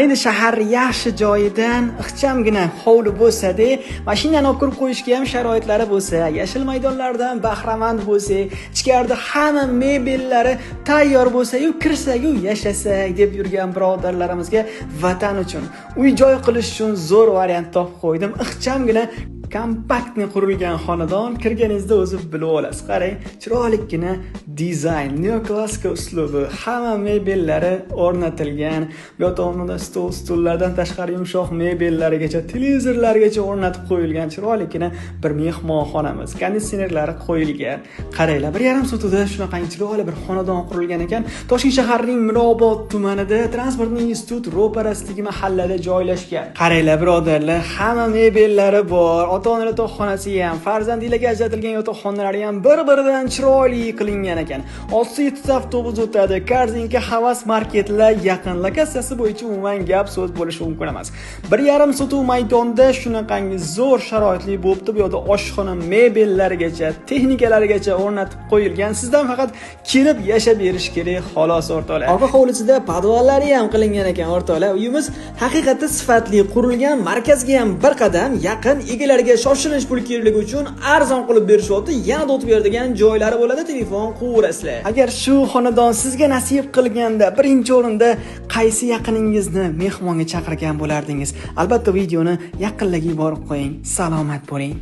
Endi shahar yaxshi joyidan ixchamgina hovli bo'lsa-da, mashinani olib kirib qo'yishga ham sharoitlari bo'lsa, yashil maydonlardan bahramand bo'lsak, ichkarida hamma mebellari tayyor bo'lsa-yu, kirsak-yu, yashasak deb yurgan birodarlarimizga vatan uchun, uy-joy qilish uchun zo'r variant topib qo'ydim. Ixchamgina kompaktni qurilgan xonadon, kirganingizda o'zi bilib olasiz. Qarang, chiroyligina dizayn, neoklassik uslubi, hamma mebellari o'rnatilgan. Bu tomonda stullardan tashqari yumshoq mebellarigacha, televizorlargacha o'rnatib qo'yilgan chiroyligina bir mehmonxonamiz. Konditsionerlari qo'yilgan. Qaranglar, 1,5 sotida shunaqangi chiroyli bir xonadon qurilgan ekan. Toshkent shaharining Mirobod tumanida Transportning institut ro'parasidagi mahallada joylashgan. Qaranglar, birodarlar, hamma mebellari bor. Ota-ona yotoqxonasi ham, farzandlarga ajratilgan yotoqxonalari ham bir-biridan chiroyli qilingan ekan. 6-7 avtobus o'tadi. Korzinka Havas marketlar yaqin. Lokatsiyasi bo'yicha umuman gap so'z bo'lishi mumkin emas. 1,5 sotuv maydonda shunaqangi zo'r sharoitli bo'libdi. Bu yerda oshxona mebellarigacha, texnikalarigacha o'rnatib qo'yilgan. Sizdan faqat kelib yashab berish kerak, xolos o'rtoqlar. Orqa hovlisida podvallari ham qilingan ekan, o'rtoqlar. Uyimiz haqiqatda sifatli qurilgan, markazga ham bir qadam yaqin, egalariga shoshilinch pul kerakligi uchun arzon qilib berishyapti. Yana o'tib beradigan joylari bo'ladi, telefon qilaverasizlar. Agar shu xonadon sizga nasib qilganda, birinchi o'rinda qaysi yaqiningizni mehmonga chaqirgan bo'lardingiz? Albatta videoni yaqinlarga yuborib qo'ying. Salomat bo'ling.